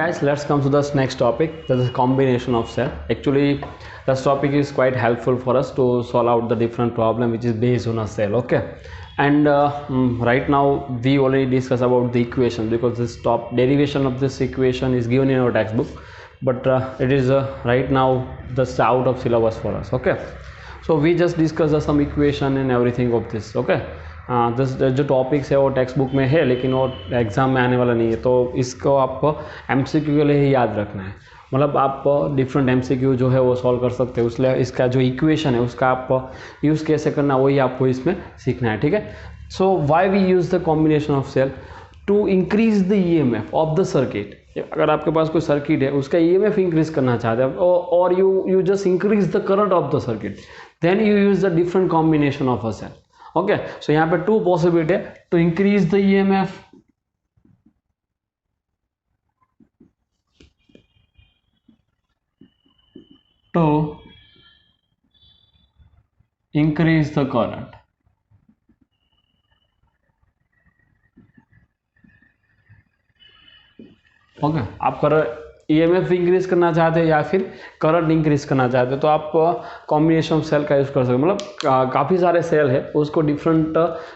guys, let's come to this next topic. That is combination of cell. Actually, this topic is quite helpful for us to solve out the different problem which is based on a cell. Okay, and right now we already discussed about the equation because this top derivation of this equation is given in our textbook, but it is right now just out of syllabus for us. Okay, so we just discussed some equation and everything of this. Okay, जो topics है वो text book में है लेकिन वो exam में आने वाला नहीं है, तो इसको आपको एमसीक्यू के लिए ही याद रखना है. मतलब आप डिफरेंट एमसीक्यू जो है वो सॉल्व कर सकते हो, इसलिए इसका जो इक्वेशन है उसका आप यूज़ कैसे करना वही आपको इसमें सीखना है. ठीक है. So why we use the combination of cell to increase the EMF of the circuit. अगर आपके पास कोई सर्किट है उसका ईएमएफ इंक्रीज करना चाहते हैं और you just increase the current of the circuit, then you use the different combination of a cell. Okay, so यहाँ पे टू पॉसिबिलिटी है to increase the EMF to increase the current. Okay, आप EMF increase करना चाहते हैं या फिर current increase करना चाहते हैं तो आप कॉम्बिनेशन ऑफ सेल का यूज़ कर सकते हो. मतलब काफ़ी सारे सेल है उसको डिफरेंट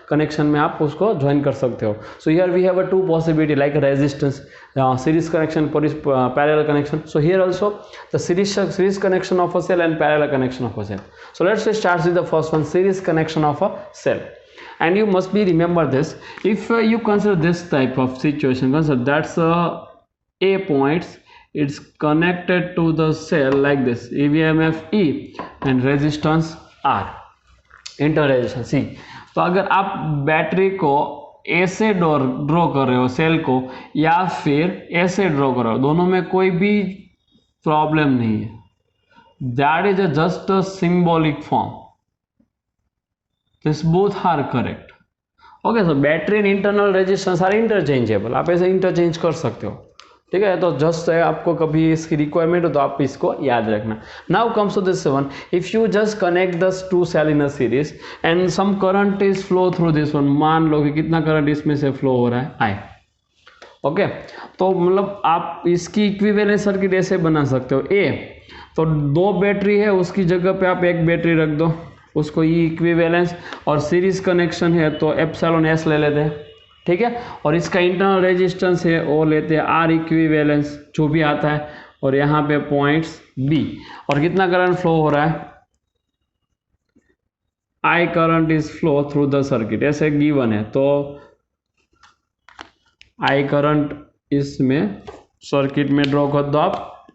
कनेक्शन में आप उसको ज्वाइन कर सकते हो. So here we have a two possibility like resistance, series connection, parallel connection. So here also the series connection of a cell and parallel connection of a cell. So let's start with the first one, series connection of a cell. And you must be remember this, if you consider this type of situation, consider that's a points, it's connected to the cell like this, EMF E and resistance R, inter resistance C. तो अगर आप battery को ऐसे draw कर रहे हो cell को या फिर ऐसे ड्रॉ कर रहे हो, दोनों में कोई भी प्रॉब्लम नहीं है. That is just a symbolic form. This both are correct. Okay, so battery and internal resistance are interchangeable. आप ऐसे इंटरचेंज कर सकते हो. ठीक है, तो जस्ट है आपको कभी इसकी रिक्वायरमेंट हो तो आप इसको याद रखना. Now comes to this one, if you just connect this two cell in a series and some current is flow through this one. मान लो कि कितना करंट इसमें से फ्लो हो रहा है, आई. ओके, तो मतलब आप इसकी इक्विवेलेंट सर्किट ऐसे बना सकते हो. ए तो दो बैटरी है, उसकी जगह पे आप एक बैटरी रख दो, उसको ये इक्विवेलेंस, और सीरीज कनेक्शन है तो एप्सिलॉन एस ले लेते हैं. ठीक है, और इसका इंटरनल रेजिस्टेंस है वो लेते हैं आर इक्विवेलेंस जो भी आता है, और यहाँ पे पॉइंट्स बी. और कितना करंट फ्लो हो रहा है, I current is flow through the circuit, ऐसे गिवन है. तो आई करंट इसमें सर्किट में ड्रॉ कर दो आप.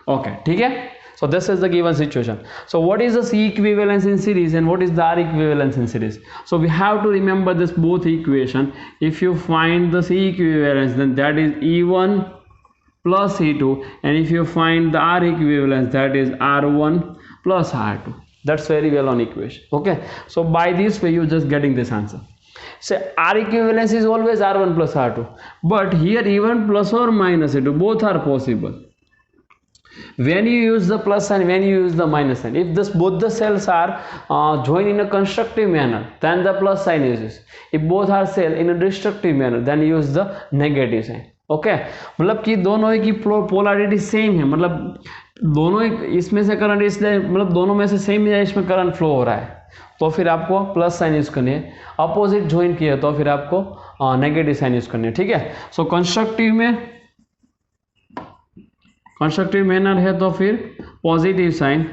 ओके, ठीक है. So this is the given situation. So what is the C equivalence in series and what is the R equivalence in series? So we have to remember this both equation. If you find the C equivalence, then that is E1 plus E2, and if you find the R equivalence, that is R1 plus R2. That's very well on equation. Okay, so by this way you just getting this answer. So R equivalence is always R1 plus R2, but here E1 plus or minus E2 both are possible. When you use the plus sign, when you use the minus sign, if this both the cells are joined in a constructive manner, then the plus sign is used. If both are cell in a destructive manner, then use the negative sign. Okay, मतलब कि दोनों की polarity same है, मतलब दोनों इसमें से current इसलिए मतलब दोनों में से सेम है, इसमें करंट फ्लो हो रहा है तो फिर आपको प्लस साइन यूज करनी है. अपोजिट ज्वाइन किया तो फिर आपको नेगेटिव साइन यूज करनी है. ठीक है. सो कंस्ट्रक्टिव मैनर है तो फिर पॉजिटिव साइन,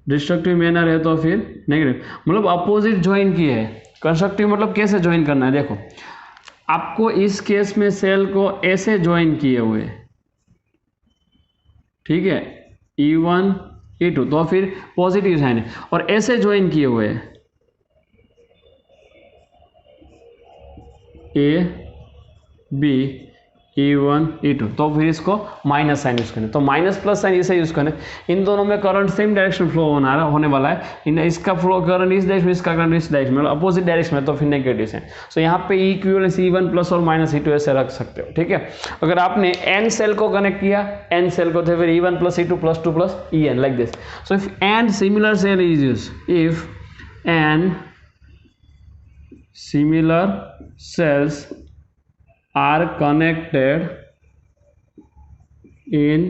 डिस्ट्रक्टिव मैनर है तो फिर नेगेटिव. मतलब अपोजिट ज्वाइन किए है. कंस्ट्रक्टिव मतलब कैसे ज्वाइन करना है, देखो आपको इस केस में सेल को ऐसे ज्वाइन किए हुए, ठीक है, E1 E2 तो फिर पॉजिटिव साइन है, और ऐसे ज्वाइन किए हुए A B E1 E2 तो फिर इसको माइनस साइन यूज करना. तो माइनस प्लस साइन इसे यूज करना. इन दोनों में करंट सेम डायरेक्शन फ्लो होने वाला है. इसका फ्लो करंट इस डायरेक्शन में, इसका करंट इस डायरेक्शन में, अपोजिट डायरेक्शन में, तो फिर नेगेटिव साइन. सो यहाँ पे इक्विवेलेंस E1 प्लस और माइनस E2 ऐसे रख सकते हो. ठीक है. अगर आपने n सेल को कनेक्ट किया, n सेल को, तो फिर E1 plus E2 plus 2 plus En like this. So if n similar cell is use, if n similar cells are connected in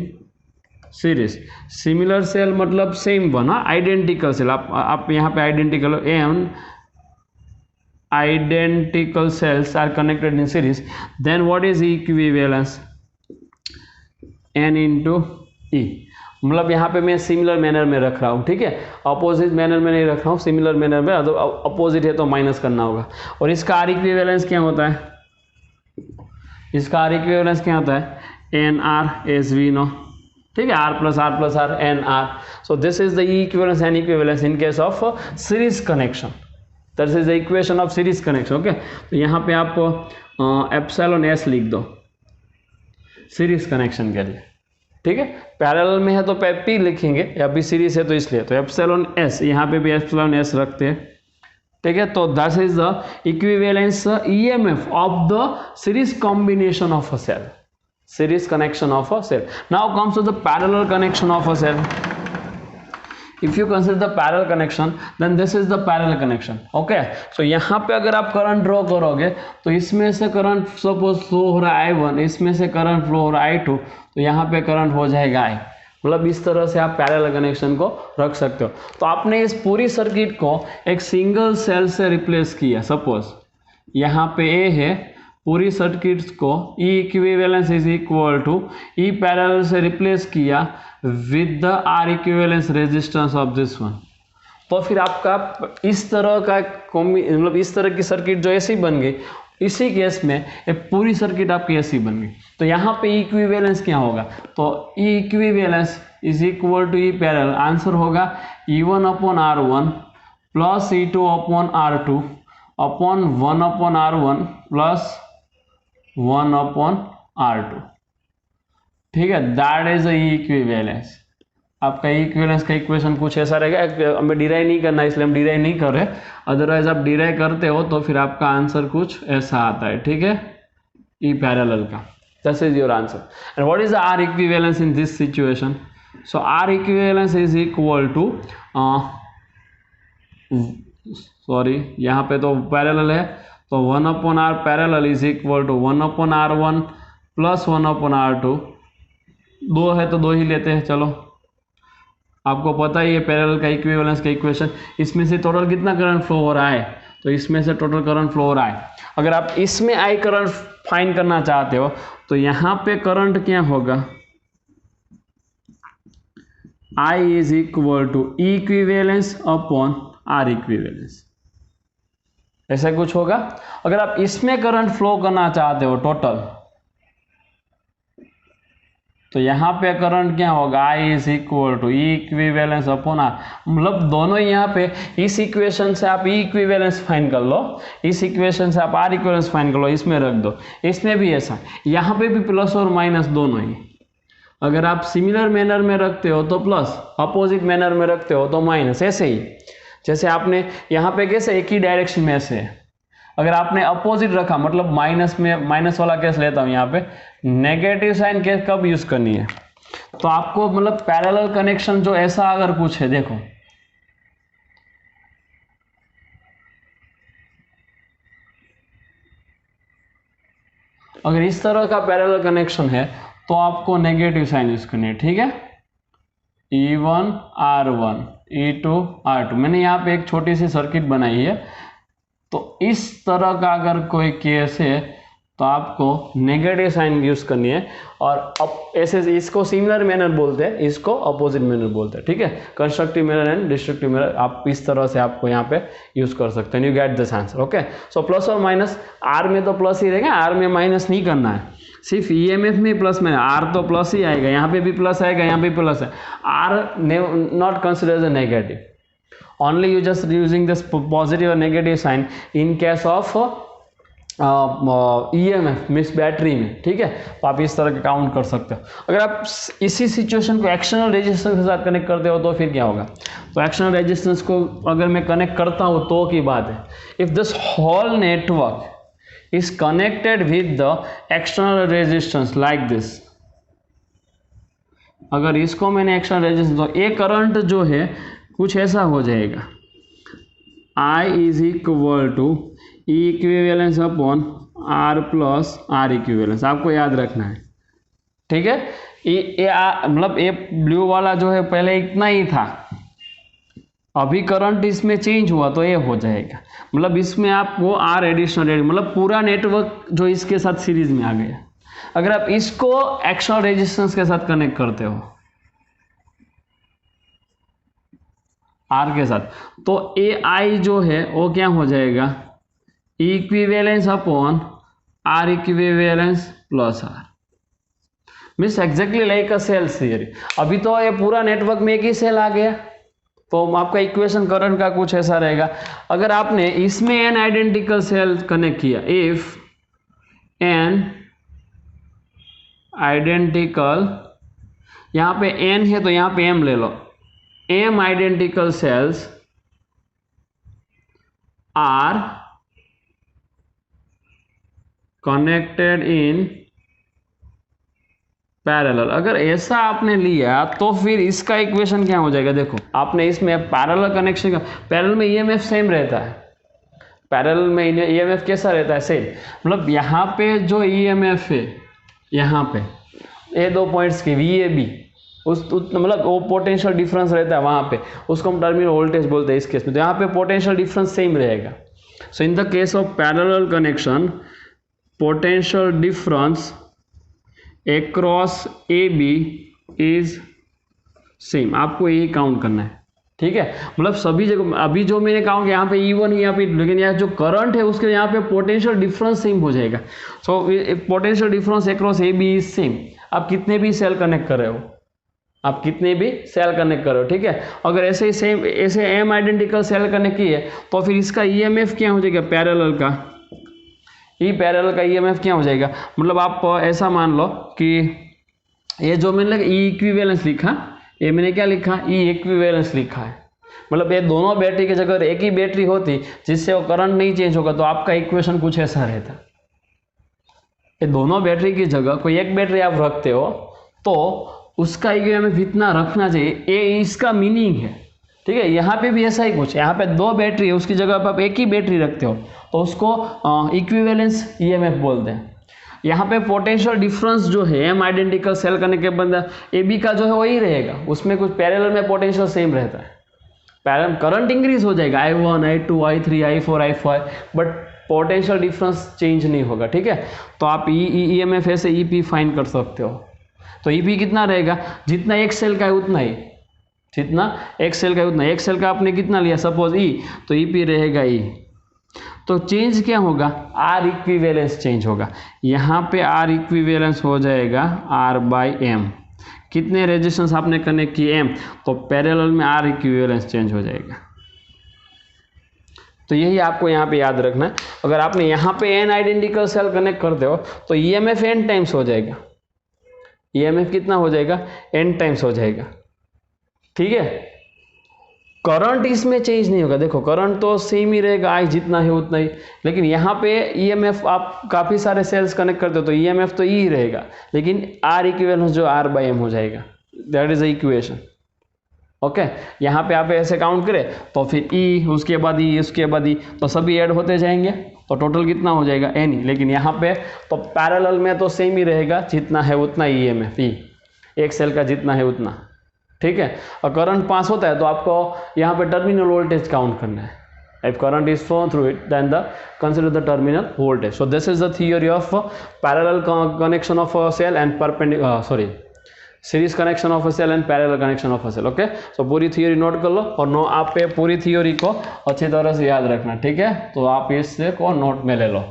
series. Similar cell मतलब सेम वन, आइडेंटिकल सेल। आप यहाँ पे identical n identical cells are connected in series, then what is equivalence? n into e। मतलब यहाँ पे मैं similar manner में रख रहा हूँ, ठीक है, अपोजिट मैनर में नहीं रख रहा हूँ, सिमिलर मैनर में। अपोजिट है तो माइनस करना होगा। और इसका आर इक्विवेलेंस क्या होता है? इसका आर इक्विवेलेंस क्या होता है? N R s we know, ठीक है, R plus R n R. So this is the equivalence and equivalence in case of series connection. That is the equation of series connection. Okay, तो यहाँ पे आप epsilon S लिख दो series connection के लिए, ठीक है। पैरेलल में है तो पी लिखेंगे, या भी सीरीज है तो इसलिए तो एप्सिलॉन एस, यहाँ पे भी एप्सिलॉन एस रखते हैं, ठीक है। तो that is the equivalence EMF of the series combination of a cell, series connection of a cell. Now comes to the parallel connection of a cell. If you consider the parallel connection, then this is the parallel connection. Okay, so यहाँ पे अगर आप current draw करोगे तो इसमें से current suppose flow हो रहा है I1, इसमें से करंट फ्लो हो रहा है I2, तो यहाँ पे करंट हो जाएगा I। मतलब इस तरह से आप पैरेलल कनेक्शन को रख सकते हो। तो आपने इस पूरी सर्किट को एक सिंगल सेल से रिप्लेस किया। सपोज यहाँ पे A है, पूरी सर्किट्स को E equivalence is equal to E parallel से रिप्लेस किया with the R equivalence resistance of this one. तो फिर आपका इस तरह का मतलब इस तरह की सर्किट जो ऐसी बन गई, इसी केस में एक पूरी सर्किट आपकी ऐसी बन गई। तो यहाँ पे इक्विवेलेंस क्या होगा? तो E equivalence is equal to E parallel, answer होगा E1 upon R1 plus E2 upon R2 upon 1 upon R1 plus 1 upon R2, ठीक है। That is equivalence. आपका इक्विवेलेंस का इक्वेशन कुछ ऐसा रहेगा। हमें डिराइव नहीं करना, इसलिए हम डिराइव नहीं कर रहे, अदरवाइज आप डिराइव करते हो तो फिर आपका आंसर कुछ ऐसा आता है, ठीक है, ई पैरेलल का। This is your answer. And what is the R equivalence in this situation? So R equivalence is equal to sorry, यहाँ पे तो पैरेलल है, तो 1 upon R parallel is equal to 1 upon R1 plus 1 upon R2। 2 है तो 2 ही लेते हैं, चलो। आपको पता ही है पैरेलल का इक्विवेलेंस का इक्वेशन। इसमें से टोटल कितना करंट फ्लो हो रहा है? तो इसमें से टोटल करंट फ्लो हो रहा है। अगर आप इसमें आई करंट फाइंड करना चाहते हो तो यहाँ पे करंट क्या होगा? I is equal to equivalence upon R equivalence, ऐसा कुछ होगा। अगर आप इसमें करंट फ्लो करना चाहते हो टोटल, तो यहाँ पे करंट क्या होगा? I is equal to equivalence upon R. मतलब दोनों यहाँ पे इस इक्वेशन से आप इक्विवेलेंस फाइंड कर लो, इस इक्वेशन से आप आर इक्विवेलेंस फाइंड कर लो, इसमें रख दो। इसमें भी ऐसा, यहाँ पे भी प्लस और माइनस दोनों ही। अगर आप सिमिलर मैनर में रखते हो तो प्लस, अपोजिट मैनर में रखते हो तो माइनस। ऐसे ही जैसे आपने यहाँ पे कैसे एक ही डायरेक्शन में से, अगर आपने अपोजिट रखा मतलब माइनस में, माइनस वाला केस लेता हूँ यहाँ पे, नेगेटिव साइन केस कब यूज करनी है? तो आपको मतलब पैरेलल कनेक्शन जो ऐसा अगर कुछ है, देखो अगर इस तरह का पैरेलल कनेक्शन है तो आपको नेगेटिव साइन यूज करनी है, ठीक है। E1 R1 E2 R2, मैंने यहाँ पे एक छोटी सी सर्किट बनाई है। तो इस तरह का अगर कोई केस है तो आपको नेगेटिव साइन यूज करनी है। और अब ऐसे इसको सिमिलर मैनर बोलते हैं, इसको अपोजिट मैनर बोलते हैं, ठीक है। Constructive manner and destructive manner आप इस तरह से आपको यहाँ पे यूज कर सकते हैं। You get this answer, okay. So plus और माइनस, आर में तो प्लस ही रहेगा, आर में माइनस नहीं करना है। सिर्फ ईएमएफ में प्लस में, आर तो प्लस ही आएगा, यहाँ पे भी प्लस आएगा, यहाँ पे प्लस है। R not consider as a negative, only you just using this positive or negative sign in case of EMF miss battery में, ठीक है। तो आप इस तरह का काउंट कर सकते हो। अगर आप इसी सिचुएशन को एक्सटर्नल रेजिस्टेंस के साथ कनेक्ट करते हो तो फिर क्या होगा? तो एक्सटर्नल रेजिस्टेंस को अगर मैं कनेक्ट करता हूँ तो की बात है, if this whole network is connected with the external resistance like this, अगर इसको मैंने एक्सटर्नल रेजिस्टेंस, तो ये करंट जो है कुछ ऐसा हो जाएगा, I is equal to equivalence upon R plus R equivalence. आपको याद रखना है, ठीक है, मतलब ये ब्लू वाला जो है पहले इतना ही था, अभी करंट इसमें चेंज हुआ तो ये हो जाएगा, मतलब इसमें आपको आर एडिशनल मतलब पूरा नेटवर्क जो इसके साथ सीरीज में आ गया। अगर आप इसको एक्सटर्नल रेजिस्टेंस के साथ कनेक्ट करते हो आर के साथ, तो ए आई जो है वो क्या हो जाएगा, equivalence upon R equivalence plus R, means exactly like a cell theory. अभी तो ये पूरा नेटवर्क में एक ही सेल आ गया, तो आपका इक्वेशन करंट का कुछ ऐसा रहेगा। अगर आपने इसमें एन आइडेंटिकल सेल कनेक्ट किया, इफ एन आइडेंटिकल, यहां पे एन है तो यहां पे एम ले लो, M identical cells are connected in parallel, अगर ऐसा आपने लिया तो फिर इसका इक्वेशन क्या हो जाएगा, देखो आपने इसमें पैरेलल कनेक्शन का, पैरेलल में ईएमएफ सेम रहता है, पैरेलल में ईएमएफ कैसा रहता है, सेम, मतलब यहाँ पे जो ईएमएफ है, यहाँ पे ये दो पॉइंट्स की वीएबी, मतलब वो पोटेंशियल डिफरेंस रहता है वहाँ पे, उसको हम टर्मिनल वोल्टेज बोलते हैं इस केस में, तो यहाँ पे पोटेंशियल डिफरेंस सेम रहेगा। So in the case of parallel connection, potential difference across AB is same, आपको यही काउंट करना है, ठीक है, मतलब सभी जगह, अभी जो मैंने काउंट किया यहाँ पे E1 यहाँ पे, लेकिन यहाँ जो करंट है उसके यहाँ पे पोटेंशियल डिफरेंस सेम हो जाएगा। So potential difference across AB is same, आप कितने भी सेल कनेक्ट कर रहे हो, आप कितने भी सेल कनेक्ट कर रहे हो, ठीक है। अगर ऐसे ही सेम, ऐसे एम आइडेंटिकल सेल कनेक्ट किए तो फिर इसका EMF क्या हो जाएगा, पैरेलल का ई पैरेलल का EMF क्या हो जाएगा, मतलब आप ऐसा मान लो कि ये जो मैंने ई इक्विवेलेंस लिखा, ये मैंने क्या लिखा, ई इक्विवेलेंस लिखा है, मतलब ये दोनों बैटरी की जगह एक ही बैटरी होती जिससे वो करंट नहीं चेंज होगा, तो आपका इक्वेशन कुछ ऐसा रहता। ये दोनों बैटरी की जगह कोई एक बैटरी आप रखते हो तो उसका EMF इतना रखना चाहिए, ये इसका मीनिंग है, ठीक है। यहाँ पे भी ऐसा ही कुछ, यहाँ पे दो बैटरी है उसकी जगह पर आप एक ही बैटरी रखते हो तो उसको इक्विवेलेंस EMF बोलते हैं। यहाँ पे पोटेंशियल डिफरेंस जो है एम आइडेंटिकल सेल करने के बंदा AB का जो है वही रहेगा, उसमें कुछ पैरेलल में पोटेंशियल सेम रहता है, पैरेलल करंट इंक्रीज हो जाएगा I1 I2 I3 I4 I5, but potential difference change नहीं होगा, ठीक है। तो आप EMF ऐसे EP फाइंड कर सकते हो, तो EP कितना रहेगा, जितना एक सेल का है उतना ही, जितना एक सेल का है उतना, एक सेल का आपने कितना लिया सपोज E, तो EP रहेगा E, तो चेंज क्या होगा, आर इक्विवेलेंस चेंज होगा, यहाँ पे आर इक्विवेलेंस हो जाएगा R बाई एम, कितने रेजिस्टेंस आपने कनेक्ट किए M, तो पैरेलल में आर इक्विवेलेंस चेंज हो जाएगा। तो यही आपको यहाँ पे याद रखना है, अगर आपने यहाँ पे एन आइडेंटिकल सेल कनेक्ट करते हो तो EMF n टाइम्स हो जाएगा, EMF कितना हो जाएगा, n टाइम्स हो जाएगा, ठीक है। करंट इसमें चेंज नहीं होगा, देखो करंट तो सेम ही रहेगा, आई जितना है उतना ही, लेकिन यहाँ पे EMF आप काफ़ी सारे सेल्स कनेक्ट करते हो तो EMF तो ही रहेगा, लेकिन आर इक्विवेलेंस जो R बाई एम हो जाएगा, that is the equation, okay. यहाँ पे आप ऐसे काउंट करें तो फिर E, उसके बाद E, उसके बाद E, तो सभी ऐड होते जाएंगे, तो टोटल कितना हो जाएगा N, लेकिन यहाँ पे तो पैरेलल में तो सेम ही रहेगा, जितना है उतना EMF E, एक सेल का जितना है उतना, ठीक है। और करंट पास होता है तो आपको यहाँ पे टर्मिनल वोल्टेज काउंट करना है, if current is flown through it then the consider the terminal voltage. So this is the theory of parallel connection of a cell and perpendicular series connection of a cell and parallel connection of a cell, okay। So पूरी theory note कर लो और no आप पे पूरी theory को अच्छी तरह से याद रखना, ठीक है। तो आप इससे को नोट में ले लो।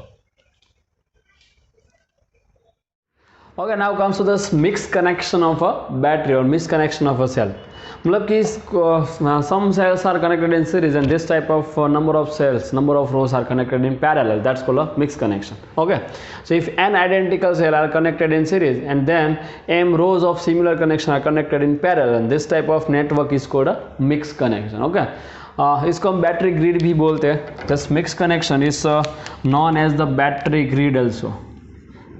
Okay, now comes to this mixed connection of a battery or mixed connection of a cell. मतलब कि some cells are connected in series and this type of number of cells, number of rows are connected in parallel. That's called a mixed connection. Okay, so if n identical cells are connected in series and then m rows of similar connection are connected in parallel, and this type of network is called a mixed connection. Okay, इसको हम battery grid भी बोलते हैं. This mixed connection is known as the battery grid also.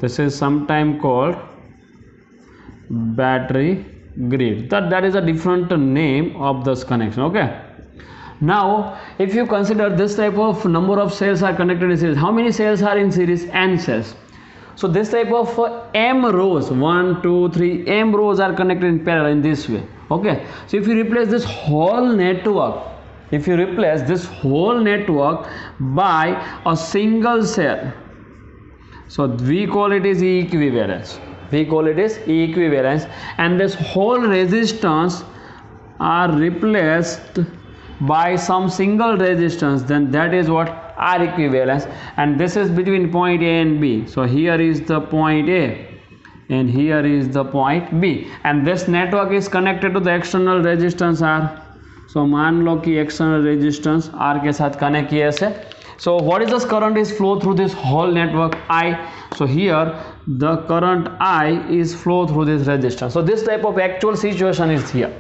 This is sometimes called battery grid. That is a different name of this connection. Okay. Now, if you consider this type of number of cells are connected in series, how many cells are in series? N cells. So this type of m rows, 1 2 3 m rows are connected in parallel in this way. Okay, so if you replace this whole network, if you replace this whole network by a single cell, so we call it is equivalence. We call it is equivalence, and this whole resistance are replaced by some single resistance, then that is what R equivalence. And this is between point A and B. So here is the point A and here is the point B, and this network is connected to the external resistance R. So मान लो कि external resistance R के साथ connect किए ऐसे. So what is this current is flow through this whole network I. So here the current I is flow through this resistance. So this type of actual situation is here.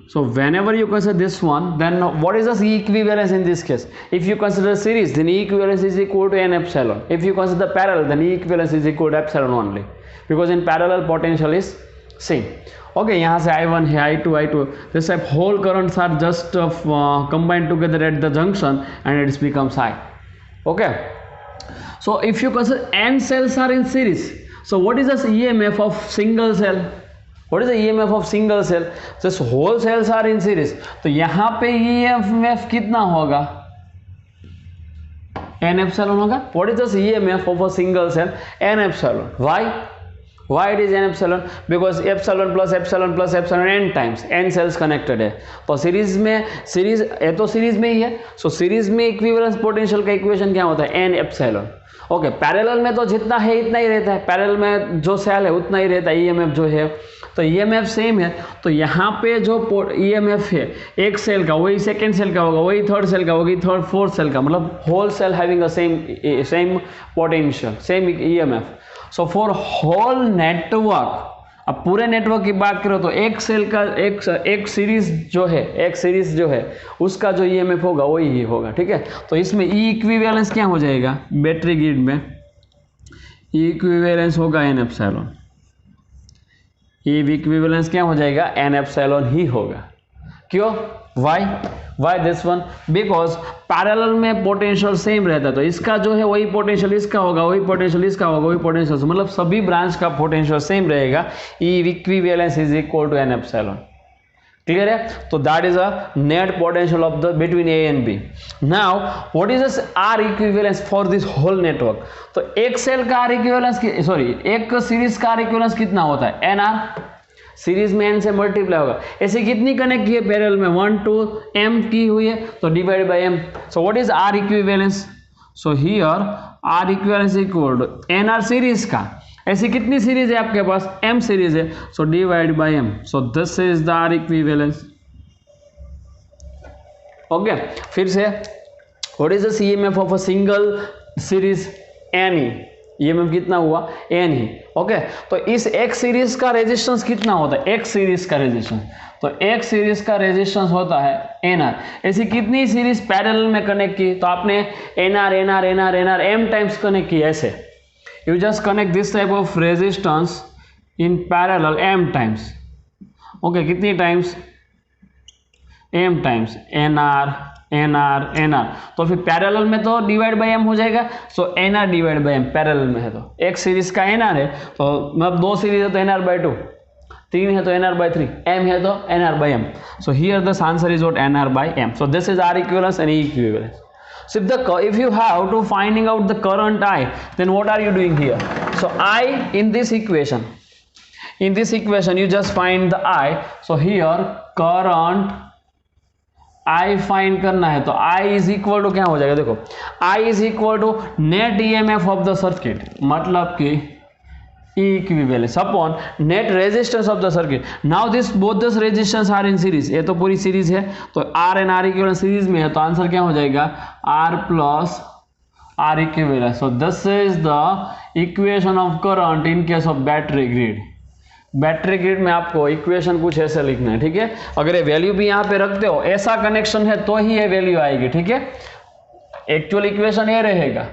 So whenever you consider this one, then what is the equivalence in this case? If you consider series, then equivalence is equal to n epsilon. If you consider parallel, then equivalence is equal to epsilon only, because in parallel potential is same. Okay, यहाँ से I1 है, I2, I2. This type whole currents are just combined together at the junction, and it becomes I. Okay. So if you consider n cells are in series, so what is the EMF of single cell? What is the EMF of single cell? This whole cells are in series. तो यहाँ पे EMF कितना होगा? N epsilon होगा. What is the EMF of a single cell? N epsilon. Why? Why it is n epsilon? Because epsilon plus epsilon plus epsilon n times n cells connected है. तो series में series ये तो series में ही है. So series में equivalence potential का equation क्या होता है? n epsilon. ओके, पैरेलल में तो जितना है इतना ही रहता है. पैरेलल में जो सेल है उतना ही रहता है ईएमएफ जो है. तो ईएमएफ सेम है. तो यहाँ पे जो ईएमएफ है एक सेल का वही सेकेंड सेल का होगा, वही थर्ड सेल का होगी, थर्ड फोर्थ सेल का, मतलब whole cell having a same potential, same EMF. So for whole network, अब पूरे नेटवर्क की बात करो तो एक सेल का एक सीरीज जो है उसका जो ईएमएफ होगा वही ही होगा. ठीक है, तो इसमें ई इक्विवेलेंस क्या हो जाएगा? बैटरी ग्रिड में ई इक्विवेलेंस होगा एन एप्सिलॉन. ई इक्विवेलेंस क्या हो जाएगा? एन एप्सिलॉन ही होगा. क्यों? Why this one? Because parallel में पोटेंशियल सेम रहता है. तो इसका जो है वही पोटेंशियल इसका होगा, वही पोटेंशियल इसका होगा, वही पोटेंशियल, मतलब सभी ब्रांच का पोटेंशियल सेम रहेगा. E equivalence is equal to N epsilon. Clear है? तो that is a net potential of the between A and B. Now what is this R equivalence for this whole network? तो एक cell का R equivalence एक series का R equivalence कितना होता है? N R. सीरीज में n से मल्टीप्लाई होगा. ऐसे कितनी कनेक्ट की है पैरेलल में? 1 2 m की हुई है, तो divide by m. So what is R equivalence? So here R equivalence equal to n R series का. ऐसी कितनी सीरीज है आपके पास? m सीरीज है, so divide by m. So this is the R equivalence. Okay, फिर से what is the EMF of a single series? n ही. EMF कितना हुआ? n ही. ओके, तो इस एक सीरीज का रेजिस्टेंस कितना होता है? एक सीरीज का रेजिस्टेंस, तो एक सीरीज का रेजिस्टेंस होता है एनआर. ऐसी कितनी सीरीज पैरेलल में कनेक्ट की? तो आपने N R N R N R N R m times connect की. ऐसे you just connect this type of resistance in parallel m times. Okay, कितनी times? m times N R N R N R. तो फिर पैरेलल में तो डिवाइड बाय m हो जाएगा. So N R divide by m parallel में है तो एक सीरीज का एनआर है, तो मतलब दो सीरीज है तो एनआर बाय 2, 3 है तो एनआर बाय 3, m है तो NR by m. So here the answer is what? NR by m. So this is R equivalence and E equivalence. So if you have to finding out the current I, then what are you doing here? So I in this equation you just find the I. So here current I find करना है, तो I is equal to क्या हो जाएगा? देखो, I is equal to net EMF of the circuit, मतलब कि equivalence upon net resistance of the circuit. Now this both this resistance are in series. ये तो पूरी सीरीज है, तो R and R equivalence series में है, तो आंसर क्या हो जाएगा? R plus R equivalence. So this is the equation of current in case of battery grid. Battery grid में आपको इक्वेशन कुछ ऐसे लिखना है. ठीक है, अगर ये वैल्यू भी यहाँ पे रखते हो, ऐसा कनेक्शन है तो ही ये वैल्यू आएगी. ठीक है, एक्चुअल इक्वेशन ये रहेगा,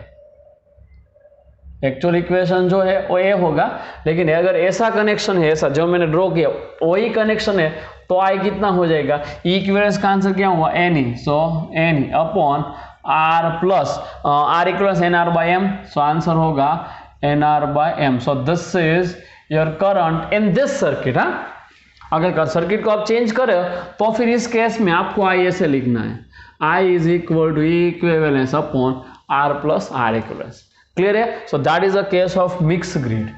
एक्चुअल इक्वेशन जो है वो ये होगा, लेकिन अगर ऐसा कनेक्शन है, ऐसा जो मैंने ड्रॉ किया वही कनेक्शन है, तो आई कितना हो जाएगा? इक्विवेलेंस का आंसर क्या हुआ? N E. So n E upon R plus R equals n R by m. So answer होगा NR/M. So this is your current in this circuit. हाँ, अगर सर्किट को आप चेंज करें तो फिर इस केस में आपको I ऐसे लिखना है, I is equal to equivalence upon R plus R equivalence. Clear है? So that is a case of mix grid.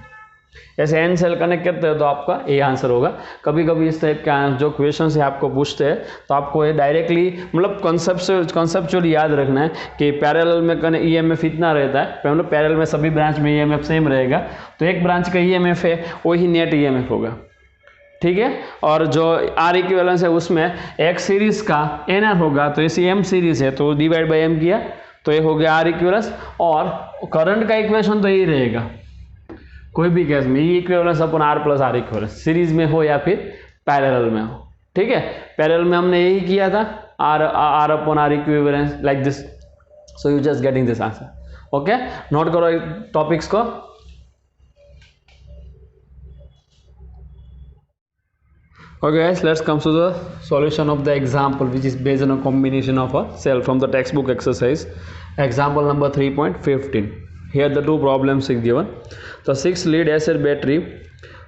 ऐसे एन सेल कनेक्ट करते हो तो आपका ये आंसर होगा. कभी कभी इस टाइप का जो क्वेश्चन है आपको पूछते हैं तो आपको ये डायरेक्टली मतलब कॉन्सेप्चुअली याद रखना है कि पैरेलल में ईएमएफ इतना रहता है, मतलब पैरेलल में सभी ब्रांच में ईएमएफ सेम रहेगा, तो एक ब्रांच का ईएमएफ है वही नेट ईएमएफ होगा. ठीक है, और जो आर इक्विवेलेंस है उसमें एक सीरीज का एनआर होगा, तो इसी एम सीरीज है तो डिवाइड बाय एम किया तो ये हो गया आर इक्विवेलेंस. और करंट का इक्वेशन तो यही रहेगा कोई भी केस में, E equivalence upon R plus R equivalence, series में हो या फिर पैरेलल में हो. ठीक है, पैरेलल में हमने यही किया था, R upon R equivalence like this. So you just getting this answer. Okay, note करो टॉपिक्स को. Okay guys, let's come to the solution of the example which is based on a combination of a cell from the textbook exercise. Example number 3.15. Here the two problems are given. The 6 lead acid battery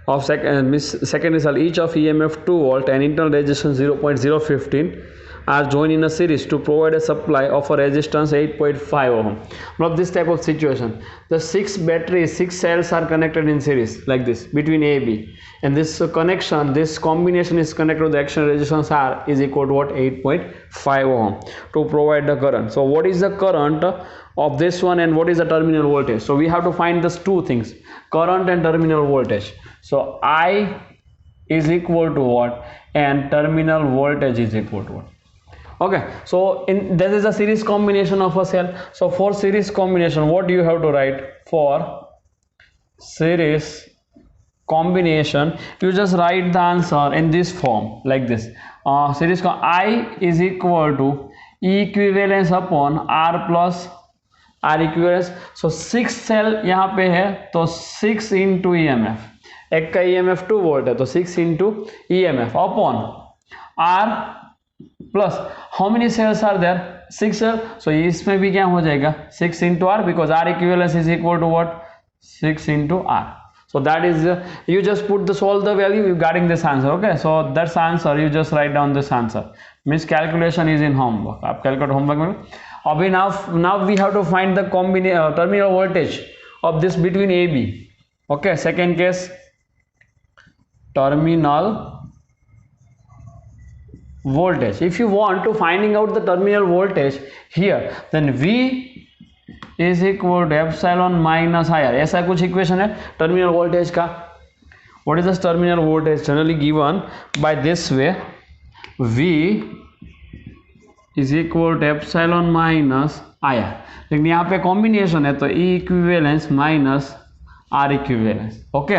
of secondary cell, each of EMF 2 volt and internal resistance 0.015 are joined in a series to provide a supply of a resistance 8.5 ohm. Now this type of situation, the 6 cells are connected in series like this between A, B, and this connection, this combination is connected to the external resistance R is equal to what? 8.5 ohm to provide the current. So what is the current of this one and what is the terminal voltage? So we have to find these two things, current and terminal voltage. So I is equal to what and terminal voltage is equal to what? Okay, so this is a series combination of a cell. So for series combination, what do you have to write? For series combination, you just write the answer in this form like this. Series I is equal to equivalence upon R plus R equivalence. So 6 cell यहाँ पे है तो 6 into EMF, एक का EMF 2 volt है तो 6 into EMF upon R plus how many cells are there? 6 cell. So इसमें भी क्या हो जाएगा 6 into R because R equivalence is equal to what? 6 into R. So that is you just put this all the value you getting this answer. Okay, so that's answer, you just write down this answer. Means calculation is in homework. आप calculate homework में. अभी now we have to find the terminal voltage of this between AB. Okay, second case, terminal voltage. If you want to finding out the terminal voltage here, then V is equal to epsilon minus IR. ऐसा कुछ equation है terminal voltage का. What is the terminal voltage? Generally given by this way, V is equal to epsilon minus IR. लेकिन यहाँ पे combination है तो E equivalence minus R equivalence. Okay,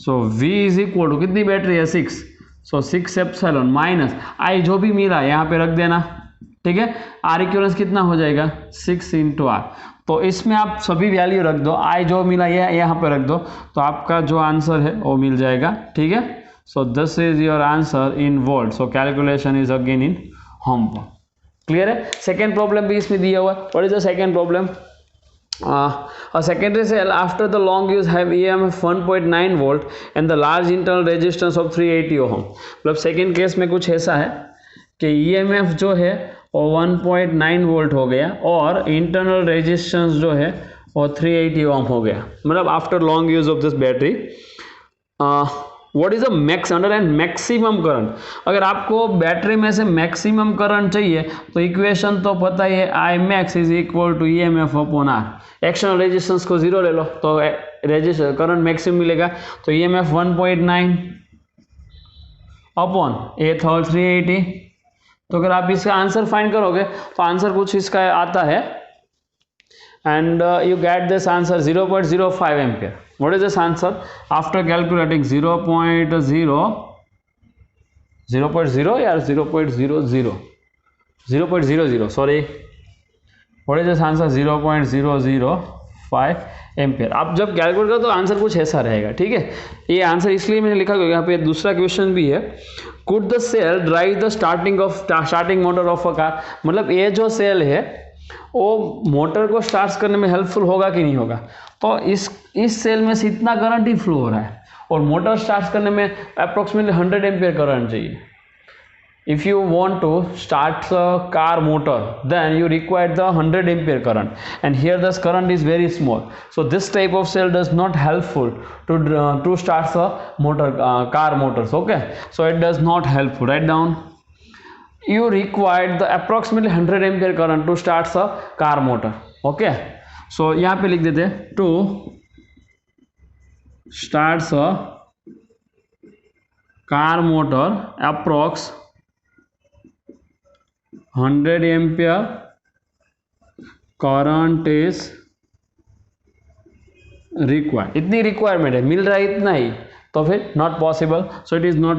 so V is equal to कितनी battery है? 6. सो 6 epsilon minus आई जो भी मिला यहाँ पे रख देना. ठीक है, आर इक्विवेलेंस कितना हो जाएगा? 6 into R. तो इसमें आप सभी वैल्यू रख दो, आई जो मिला ये यहाँ पे रख दो तो आपका जो आंसर है वो मिल जाएगा. ठीक है, सो this is your answer in volt. So calculation is again in homework. Clear है? सेकेंड प्रॉब्लम भी इसमें दिया हुआ है. What is the second problem? A secondary cell after the long use have EMF 1.9 volt and the large internal resistance of 380 ohm. मतलब second case में कुछ ऐसा है कि EMF जो है वो 1.9 वोल्ट हो गया और इंटरनल रेजिस्टेंस जो है वो 380 ओम हो गया. मतलब after long use of this battery what is the max underline maximum current. अगर आपको बैटरी में से मैक्सिमम करंट चाहिए तो इक्वेशन तो पता ही है, I max is equal to EMF upon R. External resistance को 0 ले लो तो करंट मैक्सिमम मिलेगा. तो EMF 1.9 अपॉन ए 380. तो अगर आप इसका आंसर फाइंड करोगे तो आंसर कुछ इसका आता है and you get this answer 0.05 ampere. What is this answer? After calculating 0.0 या 0.00 sorry, what is this answer? 0.005 ampere. आप जब कैलकुलेट करो तो आंसर कुछ ऐसा रहेगा. ठीक है, ये आंसर इसलिए मैंने लिखा क्योंकि यहाँ पे दूसरा क्वेश्चन भी है. Could the cell drive the starting motor of a car. मतलब ये जो सेल है वो मोटर को स्टार्ट करने में हेल्पफुल होगा कि नहीं होगा? तो इस सेल में से इतना करंट ही फ्लो हो रहा है और मोटर स्टार्ट करने में अप्रोक्सीमेटली 100 एम्पियर करंट चाहिए. If you want to start a car motor, then you require the 100 ampere current, and here this current is very small. So this type of cell does not helpful to start a motor, car motors. Okay, so it does not helpful. Write down. You require the approximately 100 ampere current to start a car motor. Okay, so यहाँ पे लिख देते हैं to start a car motor approx 100 ampere current is required. इतनी requirement है, मिल रहा है इतना ही, तो फिर not possible. So it is not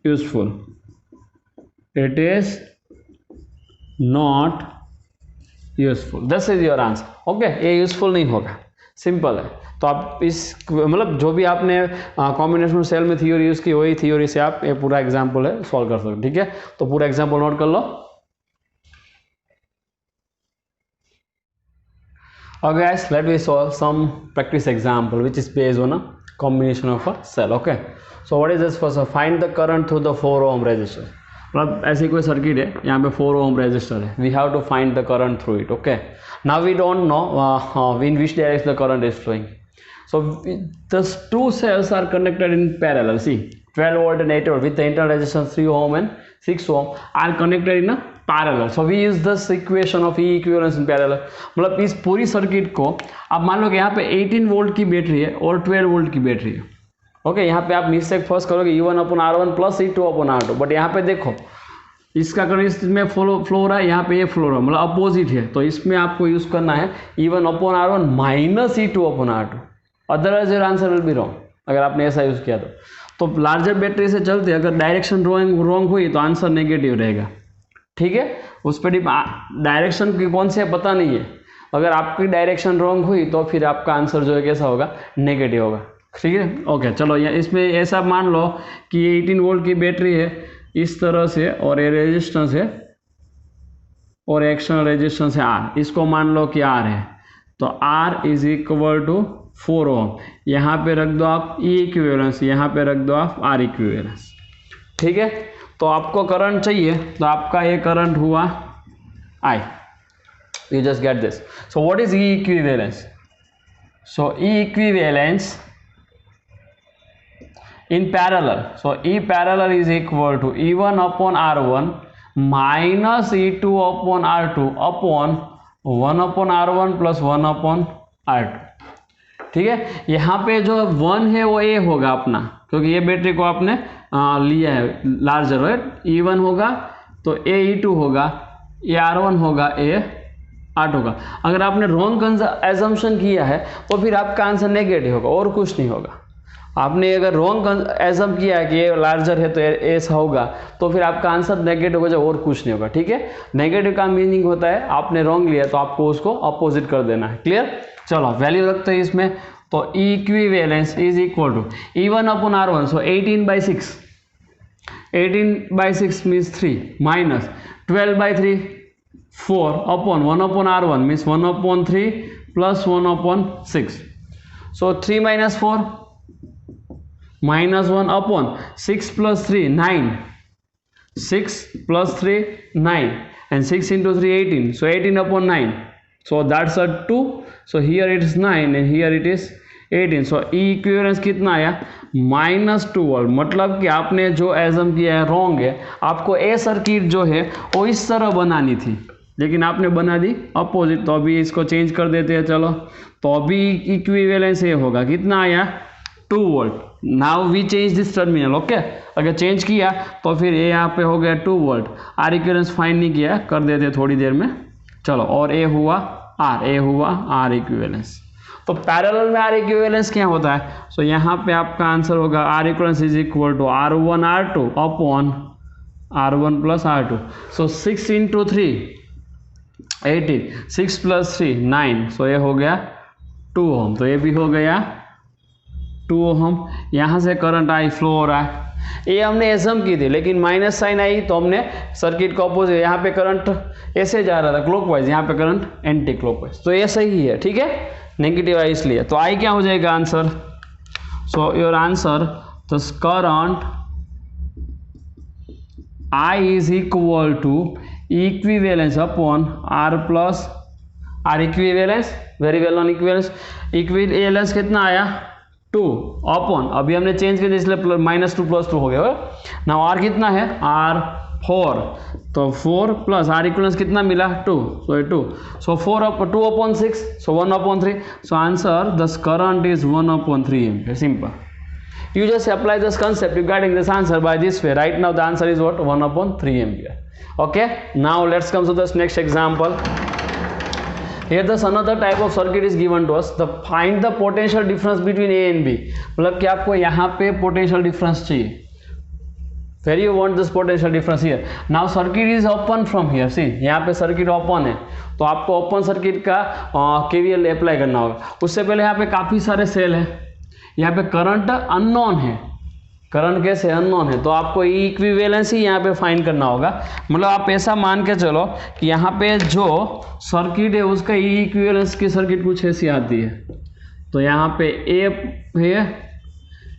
useful. It is not useful. This is your answer. Okay, ये यूजफुल नहीं होगा, सिंपल है. तो आप इस मतलब जो भी आपने कॉम्बिनेशन सेल में थ्योरी यूज की वही थ्योरी से आप ये पूरा एग्जाम्पल है सॉल्व कर सकते. ठीक है, तो पूरा एग्जाम्पल नोट कर लो. Okay guys, let me solve some practice example which is based on a combination of a cell. Okay, so what is this? First, find the current through the 4 ohm resistor. मतलब ऐसी कोई circuit है, यहाँ पे 4 ohm resistor है. We have to find the current through it. Okay, now we don't know in which direction the current is flowing. So the two cells are connected in parallel. See, 12 volt and 8 volt with the internal resistance 3 ohm and 6 ohm are connected in a parallel. So we use this equation of E equivalence in parallel. मतलब इस पूरी circuit को आप मान लो कि यहाँ पे 18 वोल्ट की बैटरी है और 12 वोल्ट की बैटरी है. ओके, यहाँ पे आप मिस्टेक फर्स्ट करोगे E1/R1 प्लस E2/R2, बट यहाँ पे देखो इसका करंट इसमें फ्लो हो रहा है, यहाँ पे ये फ्लो हो रहा है, मतलब अपोजिट है. तो इसमें आपको यूज करना है E1/R1 minus E2/R2, otherwise your answer will be wrong अगर आपने ऐसा यूज किया तो लार्जर बैटरी से चलते अगर डायरेक्शन रॉन्ग हुई तो आंसर नेगेटिव रहेगा. ठीक है, उस पर डायरेक्शन की कौन सी है पता नहीं है. अगर आपकी डायरेक्शन रॉन्ग हुई तो फिर आपका आंसर जो है कैसा होगा? नेगेटिव होगा. ठीक है, ओके. चलो इसमें ऐसा मान लो कि ये 18 वोल्ट की बैटरी है इस तरह से और ये रेजिस्टेंस है और एक्सटर्नल रेजिस्टेंस है R. इसको मान लो कि R है, तो R इज इक्वल टू 4 ओम. यहाँ पे रख दो आप E इक्विवेलेंस, यहाँ पे रख दो आप R इक्विवेलेंस. ठीक है, तो आपको करंट चाहिए तो आपका ये करंट हुआ I. You just get this. So what is E equivalence? So E equivalence in parallel. So E parallel is equal to E1/R1 minus E2/R2 upon 1/R1 plus 1/R2. ठीक है, यहाँ पे जो 1 है वो A होगा अपना, क्योंकि ये बैटरी को आपने लिया है लार्जर. राइट, E1 होगा तो A E2 होगा, A R1 होगा, A R2 होगा. अगर आपने रॉन्ग एजम्पशन किया है तो फिर आपका आंसर नेगेटिव होगा और कुछ नहीं होगा. आपने अगर रॉन्ग एजम किया है कि ये लार्जर है तो ऐसा होगा तो फिर आपका आंसर नेगेटिव हो जाए और कुछ नहीं होगा. ठीक है, नेगेटिव का मीनिंग होता है आपने रॉन्ग लिया तो आपको उसको अपोजिट कर देना है. क्लियर? चलो वैल्यू रखते हैं इसमें. तो equivalence is equal to E1/R1. So 18/6. 18/6 means 3 minus 12/3 4 upon 1/R1 means 1/3 plus 1/6. So 3 minus 4 minus 1 upon 6 plus 3 9. 6 plus 3 9 and 6 into 3 18. So 18/9. So that's a 2. So here it is 9 and here it is 18. So E equivalence कितना आया? -2 volt. मतलब कि आपने जो एजम किया है wrong है. आपको ए सर्किट जो है वो इस तरह बनानी थी लेकिन आपने बना दी अपोजिट. तो अभी इसको चेंज कर देते हैं. चलो, तो अभी इक्विवेलेंस ये होगा कितना आया? 2 volt. Now we change this terminal. Okay, अगर चेंज किया तो फिर ये यहाँ पे हो गया 2 वोल्ट. आर इक्विवेलेंस फाइंड नहीं किया, कर देते थोड़ी देर में. चलो, और ए हुआ आर, ए हुआ आर इक्विवेलेंस. तो पैरेलल में आर इक्विवेलेंस क्या होता है? सो यहाँ पे आपका आंसर होगा R equivalence is equal to R1 R2 upon R1 plus R2. So 6 into 3 18, 6 plus 3 9. सो ये हो गया 2 ओम. तो ये भी हो गया 2 ओम. यहाँ से करंट आई फ्लो हो रहा है ये हमने एसम की थी, लेकिन माइनस साइन आई तो हमने सर्किट का अपोजिट, यहाँ पे करंट ऐसे जा रहा था क्लॉकवाइज, यहाँ पे करंट एंटी क्लॉकवाइज, तो ये सही है, ठीक है, नेगेटिव आई इसलिए, तो आई क्या हो जाएगा answer, so your answer this current I is equal to equivalence upon R plus R equivalence, very well non equivalence, equivalence कितना आया 2 अपॉन, अभी हमने चेंज कर दिया इसलिए -2 + 2 हो गया। नाउ आर कितना है आर 4, तो 4 प्लस आर इक्विवेलेंस कितना मिला 2, सो 2, सो 2 upon 6, so 1/3, so answer this current is 1/3 ampere, simple. You just apply this concept regarding this answer by this way. Right now the answer is what, 1/3 ampere. Okay, now let's come to this next example. Here this another type of circuit is given to us. The find the potential difference between A and B. मतलब कि आपको यहाँ पे potential difference चाहिए. Where you want this potential difference here. Now circuit is open from here. See, यहाँ पे circuit open है, तो आपको open circuit का KVL अप्लाई करना होगा. उससे पहले यहाँ पे काफ़ी सारे सेल हैं. यहाँ पे करंट अननोन है, करंट कैसे अननोन है, तो आपको इक्विवेलेंस ही यहाँ पे फाइंड करना होगा. मतलब आप ऐसा मान के चलो कि यहाँ पे जो सर्किट है उसका इक्विवेलेंस की सर्किट कुछ ऐसी आती है. तो यहाँ पे ए है,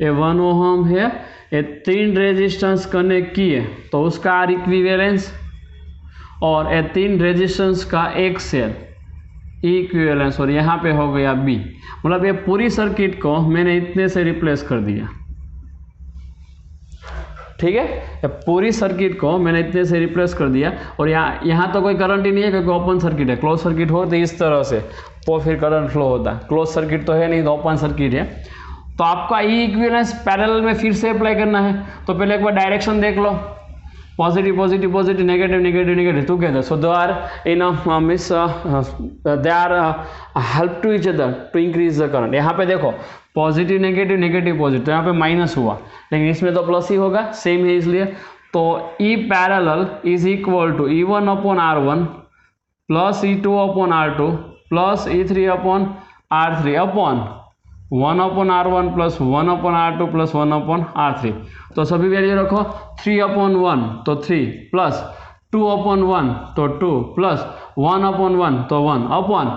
ए 1 ओम है, ये 3 रेजिस्टेंस कनेक्ट किए तो उसका आर इक्विवेलेंस, और ये 3 रेजिस्टेंस का एक सेल इक्विवेलेंस, और यहाँ पे हो गया बी. मतलब ये पूरी सर्किट को मैंने इतने से रिप्लेस कर दिया, ठीक है, ये पूरी सर्किट को मैंने इतने से रिप्लेस कर दिया. और यहाँ तो कोई करंट ही नहीं है क्योंकि ओपन सर्किट है. क्लोज सर्किट हो तो इस तरह से तो फिर करंट फ्लो होता है. क्लोज सर्किट तो है नहीं, तो ओपन सर्किट है. तो आपका ई इक्विवेलेंस पैरेलल में फिर से अप्लाई करना है. तो पहले एक बार डायरेक्शन देख लो, positive positive positive, negative negative negative together. So they are in they are help to each other to increase the current. यहाँ पे देखो पॉजिटिव नेगेटिव नेगेटिव पॉजिटिव, तो यहाँ पे माइनस हुआ, लेकिन इसमें तो प्लस ही होगा, सेम है इसलिए. तो E parallel is equal to E1 upon R1 plus E2 upon R2 plus E3 upon R3 upon 1/R1 plus 1/R2 plus 1/R3. तो सभी वैल्यू रखो. 3/1 तो 3 प्लस 2/1 तो 2 प्लस 1/1 तो 1 अपॉन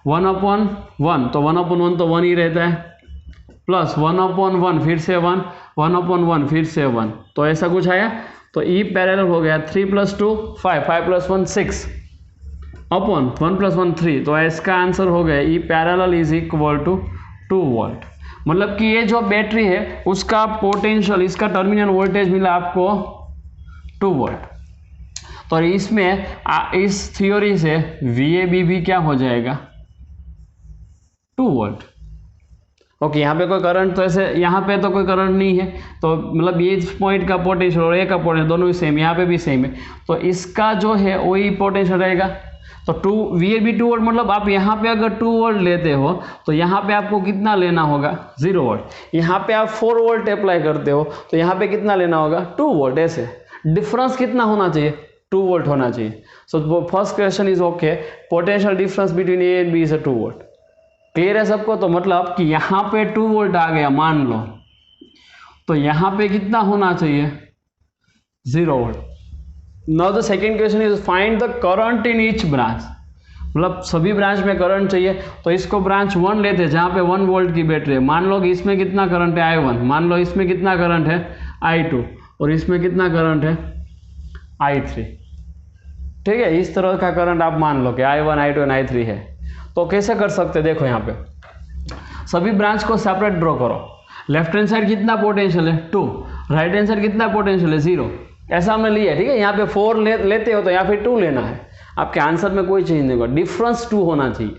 1/1 तो 1/1 तो 1 ही रहता है, प्लस 1/1 फिर से 1, 1/1 फिर से 1. तो ऐसा कुछ आया. तो ई पैरेलल हो गया 3 + 2 5, 5 + 1 6 अपॉन 1 + 1 3. तो इसका आंसर हो गया E parallel is equal to 2 volt. मतलब कि ये जो बैटरी है उसका पोटेंशियल, इसका टर्मिनल वोल्टेज मिला आपको 2 वोल्ट. तो इसमें इस थ्योरी से VAB भी क्या हो जाएगा 2 वोल्ट. ओके, यहाँ पे कोई करंट तो ऐसे, यहाँ पे तो कोई करंट नहीं है, तो मतलब ये पॉइंट का पोटेंशियल और ए का पोटेंशियल दोनों ही सेम, यहाँ पे भी सेम है, तो इसका जो है वही पोटेंशियल रहेगा. तो VAB 2 वोल्ट. मतलब आप यहाँ पे अगर 2 वोल्ट लेते हो तो यहाँ पे आपको कितना लेना होगा 0 वोल्ट. यहाँ पे आप 4 वोल्ट अप्लाई करते हो तो यहाँ पे कितना लेना होगा 2 वोल्ट. ऐसे डिफरेंस कितना होना चाहिए 2 वोल्ट होना चाहिए. So first question is okay, potential difference between A and B is 2 volt. Clear है सबको. तो मतलब कि यहाँ पे 2 वोल्ट आ गया मान लो, तो यहाँ पे कितना होना चाहिए 0 volt. Now the second question is find the current in each branch. मतलब सभी ब्रांच में करंट चाहिए. तो इसको ब्रांच 1 लेते हैं जहाँ पे 1 वोल्ट की बैटरी है. मान लो कि इसमें कितना करंट है I1, मान लो इसमें कितना करंट है I2, और इसमें कितना करंट है I3. ठीक है, इस तरह का करंट आप मान लो कि I1 I2 और I3 है. तो कैसे कर सकते, देखो यहाँ पे सभी ब्रांच को सेपरेट ड्रॉ करो. लेफ्ट हैंड साइड कितना पोटेंशियल है 2, राइट हैंड साइड कितना पोटेंशियल है 0. ऐसा हमने लिया, ठीक है. यहाँ पे 4 लेते हो तो यहाँ पे 2 लेना है. आपके आंसर में कोई चेंज नहीं होगा, डिफरेंस 2 होना चाहिए.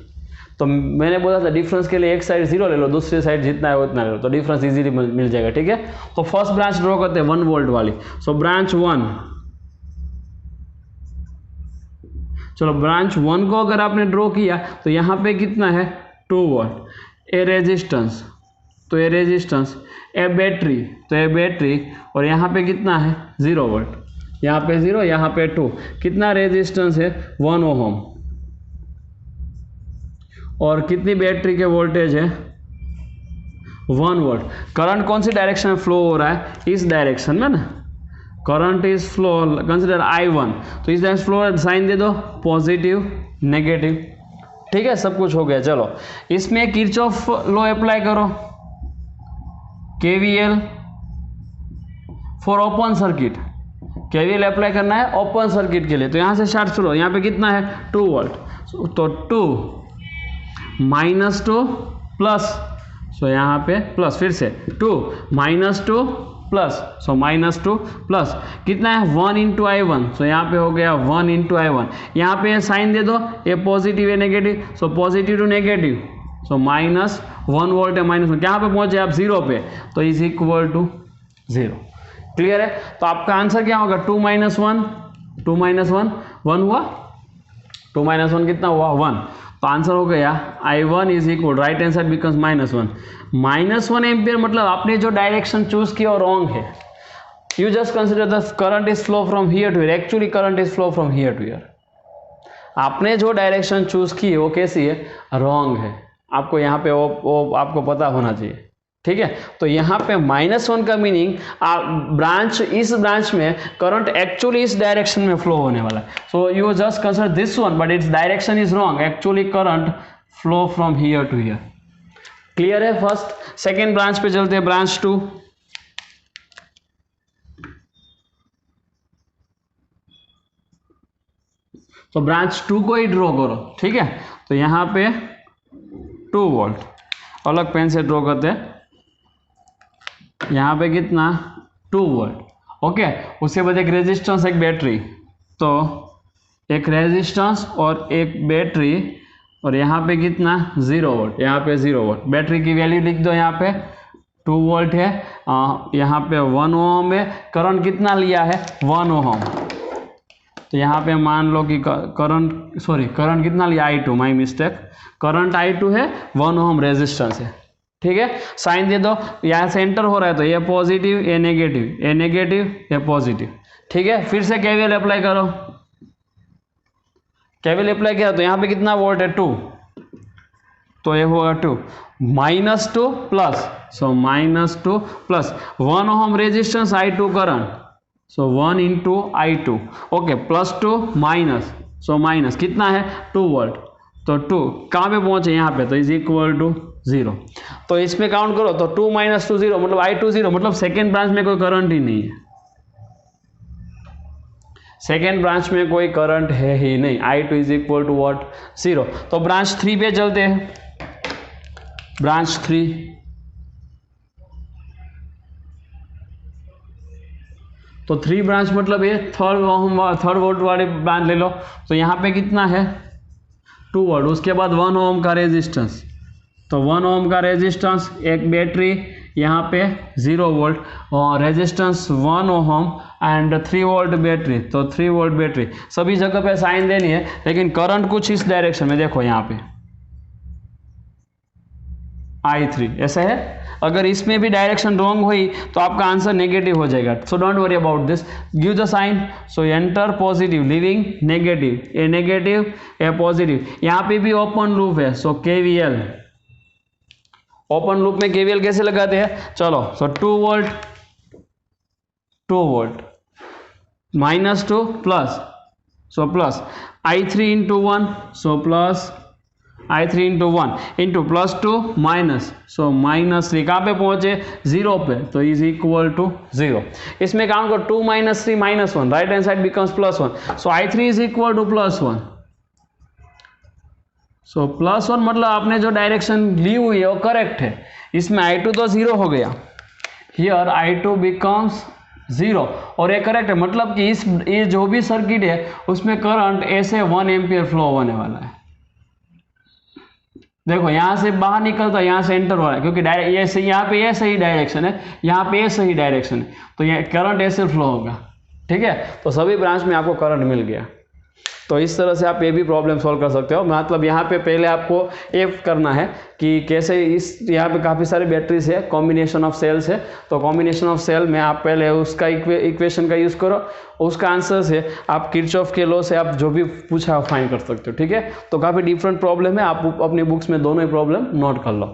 तो मैंने बोला था डिफरेंस के लिए एक साइड 0 ले लो, दूसरी साइड जितना है उतना ले लो, तो डिफरेंस इजीली मिल जाएगा. ठीक है, तो फर्स्ट ब्रांच ड्रॉ करते हैं 1 वोल्ट वाली. सो ब्रांच 1, चलो ब्रांच 1 को अगर आपने ड्रॉ किया तो यहाँ पे कितना है 2 वोल्ट. ए रेजिस्टेंस, तो ए रेजिस्टेंस, ए बैटरी, तो ए बैटरी, और यहाँ पे कितना है 0 वोल्ट. यहाँ पे 0, यहाँ पे 2. कितना रेजिस्टेंस है 1 ओम, और कितनी बैटरी के वोल्टेज है 1 वोल्ट। करंट कौन सी डायरेक्शन में फ्लो हो रहा है, इस डायरेक्शन में ना, current is flow, consider I1, तो इस डायरेक्शन फ्लो, साइन दे दो पॉजिटिव नेगेटिव, ठीक है, सब कुछ हो गया। चलो इसमें किरचॉफ लॉ अप्लाई करो, KVL for open circuit, KVL apply करना है ओपन सर्किट के लिए, तो यहां से स्टार्ट करो। यहाँ पे कितना है 2 वोल्ट, तो 2 -2 प्लस, सो यहाँ पे प्लस, फिर से 2 -2 प्लस, सो -2 प्लस कितना है 1 इंटू I1, सो यहाँ पे हो गया 1 इंटू I1। यहाँ पे साइन दे दो, ये पॉजिटिव है negative, so positive to negative, so -1 volt है -1, यहाँ पे पहुंचे आप 0 पे, तो इज इक्वल टू 0। क्लियर है? तो आपका आंसर क्या होगा 2 - 1, 2 - 1 1 हुआ, 2 - 1 कितना हुआ 1, तो आंसर हो गया I1 is equal, right hand side becomes -1, -1 ampere, मतलब आपने जो डायरेक्शन चूज किया वो रॉन्ग है। You just consider the current is flow from here to here, actually current is flow from here to here. आपने जो डायरेक्शन चूज की वो कैसी है, रॉन्ग है, आपको यहाँ पे वो आपको पता होना चाहिए, ठीक है। तो यहाँ पे -1 का मीनिंग ब्रांच, इस ब्रांच में करंट एक्चुअली इस डायरेक्शन में फ्लो होने वाला है, so you just consider this one, but it's direction is wrong, actually current flow from here to here. Clear है? फर्स्ट। सेकेंड ब्रांच पे चलते हैं, ब्रांच 2। तो ब्रांच 2 को ही ड्रॉ करो, ठीक है। तो यहाँ पे 2 वोल्ट, अलग पेन से ड्रॉ करते हैं, यहाँ पे कितना 2 वोल्ट, ओके। उसके बाद एक रेजिस्टेंस, एक बैटरी, तो एक रेजिस्टेंस और एक बैटरी, और यहाँ पे कितना 0 वोल्ट, यहाँ पे 0 वोल्ट। बैटरी की वैल्यू लिख दो, यहाँ पे 2 वोल्ट है, यहाँ पे 1 ओम है, करंट कितना लिया है 1 ओम, तो यहाँ पे मान लो कि करंट कितना लिया I2, my mistake, current I2 है, 1 ओम रेजिस्टेंस है, ठीक है। साइन दे दो, यहाँ से एंटर हो रहा है, तो ये पॉजिटिव, ये नेगेटिव, ये नेगेटिव, ये पॉजिटिव, ठीक है। फिर से KVL अप्लाई करो, KVL अप्लाई किया तो यहाँ पे कितना वोल्ट है 2, तो ये होगा 2 -2 plus, so -2 plus 1 ohm resistance I2 current, so 1 into I2, okay, +2 minus, so minus कितना है 2 वोल्ट, तो 2 कहाँ पे पहुंचे यहाँ पे, तो इज इक्वल टू 0। तो इसमें काउंट करो, तो 2 - 2 0, मतलब I2 0, मतलब सेकेंड ब्रांच में कोई करंट ही नहीं है, सेकेंड ब्रांच में कोई करंट है ही नहीं, I2 is equal to what 0। तो ब्रांच 3 पे चलते हैं, ब्रांच 3, तो 3 ब्रांच मतलब ये थर्ड वोल्ट वाले ब्रांच ले लो, तो यहाँ पे कितना है 2 वोल्ट, उसके बाद 1 ओम का रेजिस्टेंस, तो 1 ओम का रेजिस्टेंस, एक बैटरी, यहाँ पे 0 वोल्ट और resistance 1 ohm and 3 volt battery, तो 3 वोल्ट बैटरी। सभी जगह पे साइन देनी है, लेकिन करंट कुछ इस डायरेक्शन में, देखो यहाँ पे I3 ऐसा है। अगर इसमें भी डायरेक्शन रॉन्ग हुई तो आपका आंसर नेगेटिव हो जाएगा, so don't worry about this, give the sign, so enter positive, living negative, a negative a positive. यहाँ पे भी ओपन लूप है, सो KVL, ओपन लूप में KVL कैसे लगाते हैं, चलो, so 2 volt -2 plus, so plus I3 into 1, so plus I3 into 1 into +2 minus, so -3 कहाँ पे पहुंचे 0 पे, तो इज इक्वल टू 0। इसमें काउंट करो 2 - 3 -1, right hand side becomes +1, so I3 is equal to +1, so +1 मतलब आपने जो डायरेक्शन ली हुई है वो करेक्ट है। इसमें I2 तो 0 हो गया, हियर I2 बिकम्स 0, और ये करेक्ट है, मतलब कि ये जो भी सर्किट है उसमें करंट ऐसे 1 एम्पियर फ्लो होने वाला है। देखो यहाँ से बाहर निकलता है, यहाँ से एंटर हो रहा है, क्योंकि ये यहाँ पे ये सही डायरेक्शन है, यहाँ पे ये सही डायरेक्शन है, तो ये करंट ऐसे फ्लो होगा, ठीक है। तो सभी ब्रांच में आपको करंट मिल गया। तो इस तरह से आप ये भी प्रॉब्लम सॉल्व कर सकते हो। मतलब यहाँ पे पहले आपको ये करना है कि कैसे यहाँ पे काफ़ी सारे बैटरीज है, कॉम्बिनेशन ऑफ सेल्स है, तो कॉम्बिनेशन ऑफ सेल में आप पहले उसका इक्वेशन का यूज़ करो, उसका आंसर से आप किरचॉफ के लॉ से आप जो भी पूछा फाइंड कर सकते हो, ठीक है। तो काफ़ी डिफरेंट प्रॉब्लम है, आप अपनी बुक्स में दोनों ही प्रॉब्लम नोट कर लो।